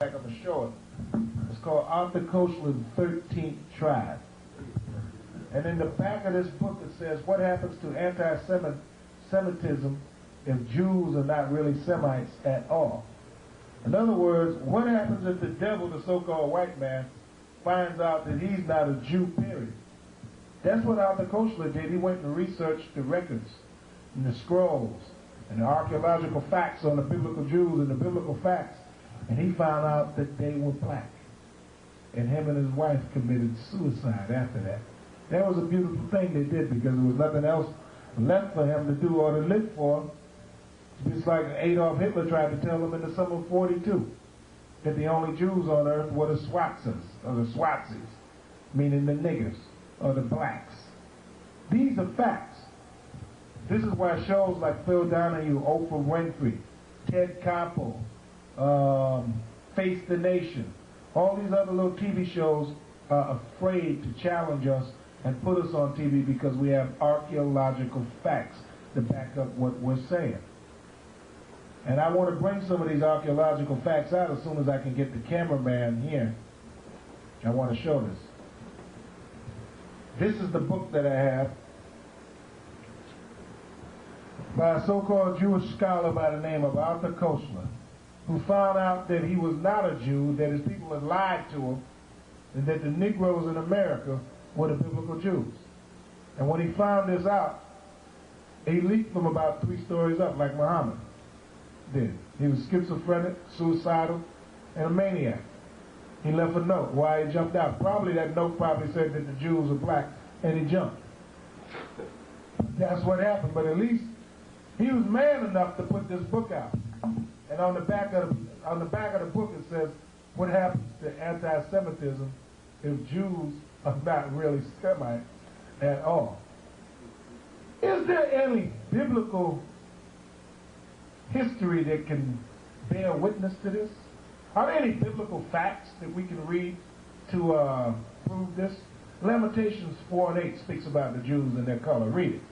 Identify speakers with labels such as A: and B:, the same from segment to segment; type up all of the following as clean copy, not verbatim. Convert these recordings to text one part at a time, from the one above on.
A: I'm going to show it. It's called Ahrayah's 13th Tribe. And in the back of this book it says, what happens to anti-Semitism if Jews are not really Semites at all? In other words, what happens if the devil, the so-called white man, finds out that he's not a Jew, period? That's what Ahrayah did. He went and researched the records and the scrolls and the archaeological facts on the biblical Jews and the biblical facts, and he found out that they were black. And him and his wife committed suicide after that. That was a beautiful thing they did, because there was nothing else left for him to do or to live for. Just like Adolf Hitler tried to tell them in the summer of '42 that the only Jews on earth were the Swatzes, or the Swatzes, meaning the niggers, or the blacks. These are facts. This is why shows like Phil Donahue, Oprah Winfrey, Ted Koppel, Face the Nation, all these other little TV shows are afraid to challenge us and put us on TV because we have archaeological facts to back up what we're saying. And I want to bring some of these archaeological facts out as soon as I can get the cameraman here. I want to show this. This is the book that I have by a so-called Jewish scholar by the name of Ahrayah, who found out that he was not a Jew, that his people had lied to him, and that the Negroes in America were the biblical Jews. And when he found this out, he leaped from about 3 stories up, like Muhammad did. He was schizophrenic, suicidal, and a maniac. He left a note why he jumped out. Probably that note probably said that the Jews were black, and he jumped. That's what happened, but at least he was man enough to put this book out. And on the back of the book it says, what happens to anti-Semitism if Jews are not really Semites at all? Is there any biblical history that can bear witness to this? Are there any biblical facts that we can read to prove this? Lamentations 4:8 speaks about the Jews and their color. Read it.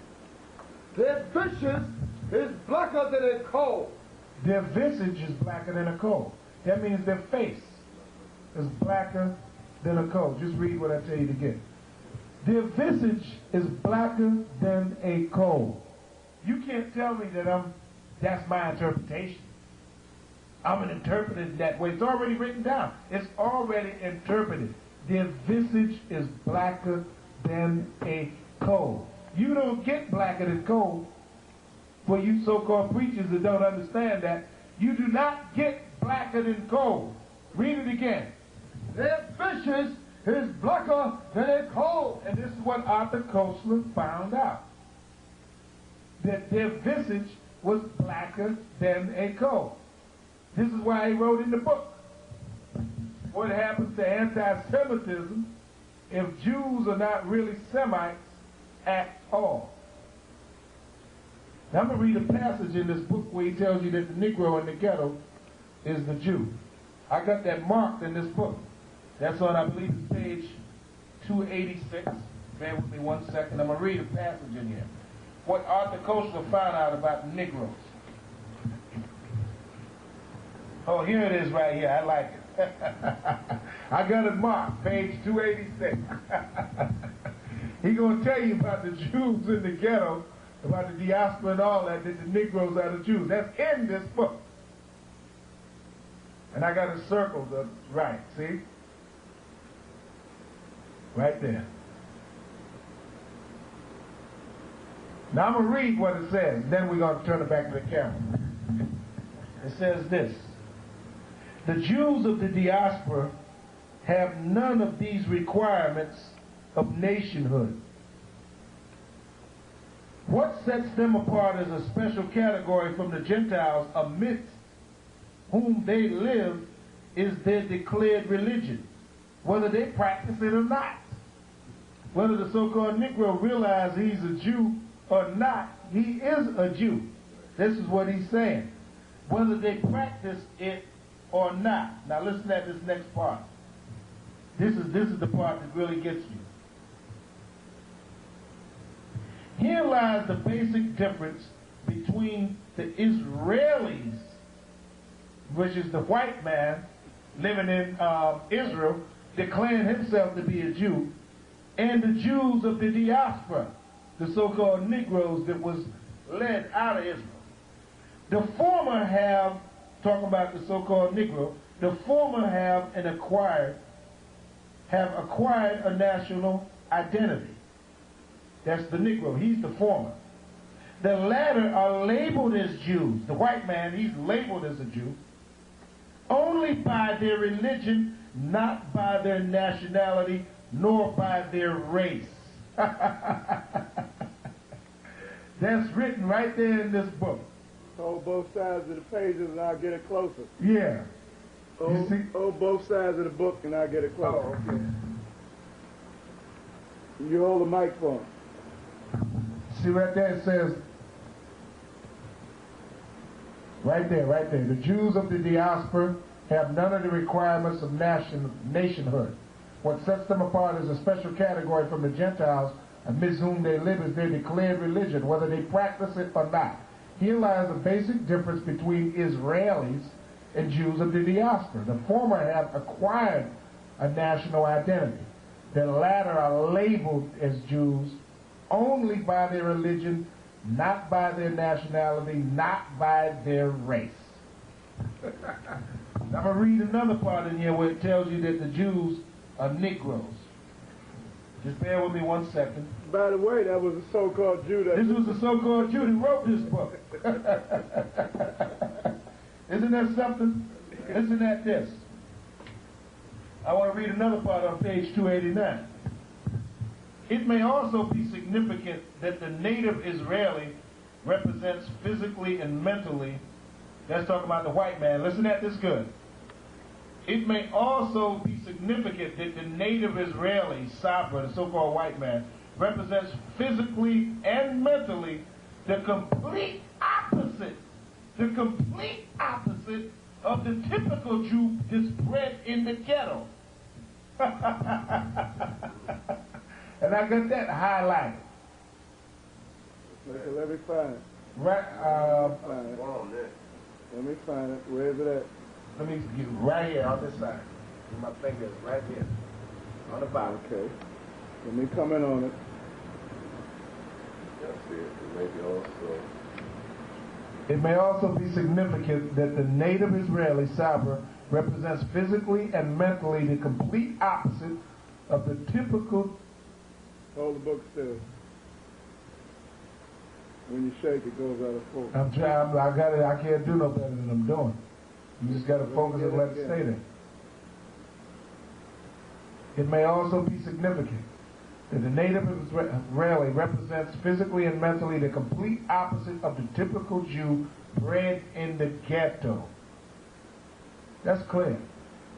B: Their visage is blacker than a coal.
A: Their visage is blacker than a coal. That means their face is blacker than a coal. Just read what I tell you to get. Their visage is blacker than a coal. You can't tell me that that's my interpretation. I'm an interpreter that way. It's already written down. It's already interpreted. Their visage is blacker than a coal. You don't get blacker than coal. For you so-called preachers that don't understand that, you do not get blacker than coal. Read it again.
B: Their visage is blacker than a coal.
A: And this is what Ahrayah found out. That their visage was blacker than a coal. This is why he wrote in the book, what happens to anti-Semitism if Jews are not really Semites at all? Now I'm going to read a passage in this book where he tells you that the Negro in the ghetto is the Jew. I got that marked in this book. That's on, I believe, page 286. Bear with me one second. I'm going to read a passage in here. What Ahrayah found out about the Negroes. Oh, here it is right here. I like it. I got it marked, page 286. He's going to tell you about the Jews in the ghetto, about the diaspora and all that the Negroes are the Jews. That's in this book. And I got it circled right, see? Right there. Now I'm going to read what it says, then we're going to turn it back to the camera. It says this. The Jews of the diaspora have none of these requirements of nationhood. What sets them apart as a special category from the Gentiles amidst whom they live is their declared religion, whether they practice it or not. Whether the so-called Negro realizes he's a Jew or not, he is a Jew. This is what he's saying. Whether they practice it or not. Now listen to this next part. This is the part that really gets me. Here lies the basic difference between the Israelis, which is the white man, living in Israel, declaring himself to be a Jew, and the Jews of the diaspora, the so-called Negroes that was led out of Israel. The former have, talking about the so-called Negro, the former have acquired a national identity. That's the Negro. He's the former. The latter are labeled as Jews. The white man, he's labeled as a Jew only by their religion, not by their nationality, nor by their race. That's written right there in this book.
B: Hold both sides of the pages and I'll get it closer.
A: Yeah.
B: Hold both sides of the book and I'll get it closer.
A: Oh, okay.
B: You hold the mic for him.
A: See right there it says, right there, the Jews of the diaspora have none of the requirements of nationhood. What sets them apart is a special category from the Gentiles amidst whom they live is their declared religion, whether they practice it or not. Here lies a basic difference between Israelis and Jews of the diaspora. The former have acquired a national identity. The latter are labeled as Jews only by their religion, not by their nationality, not by their race. I'm going to read another part in here where it tells you that the Jews are Negroes. Just bear with me 1 second.
B: By the way, that was a so-called Jew.
A: This was the so-called Jew who wrote this book. Isn't that something? Isn't that this? I want to read another part on page 289. It may also be significant that the native Israeli represents physically and mentally, that's talking about the white man. Listen at this good. It may also be significant that the native Israeli, Sabra, the so-called white man, represents physically and mentally the complete opposite of the typical Jew that's bred in the ghetto. And I got that highlighted.
B: Let me find it.
A: Right,
B: Let me find it. Where is it at?
A: let me get right here on this side. My finger is right here on the bottom.
B: Okay. Let me come in on it.
A: It may also be significant that the native Israeli Sabra represents physically and mentally the complete opposite of the typical.
B: Hold the book still. When you shake, it goes out of focus.
A: I'm trying. I got it. I can't do no better than I'm doing. You just got to focus and let it stay there. It may also be significant that the native Israeli represents physically and mentally the complete opposite of the typical Jew bred in the ghetto. That's clear.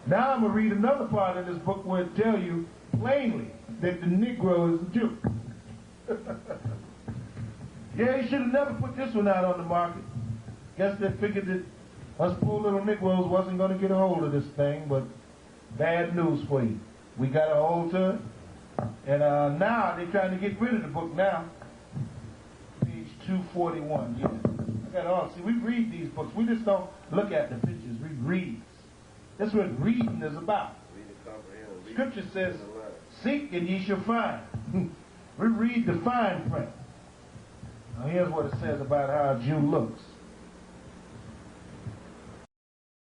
A: Now I'm going to read another part of this book where it tells you plainly that the Negro is a Jew. Yeah, he should have never put this one out on the market. Guess they figured that us poor little Negroes wasn't going to get a hold of this thing, but bad news for you. We got a hold to it, and now they're trying to get rid of the book now. Page 241, yeah. I got all. See, we read these books. We just don't look at the pictures. We read. That's what reading is about. Scripture says, seek and ye shall find. We read the fine print. Now here's what it says about how a Jew looks.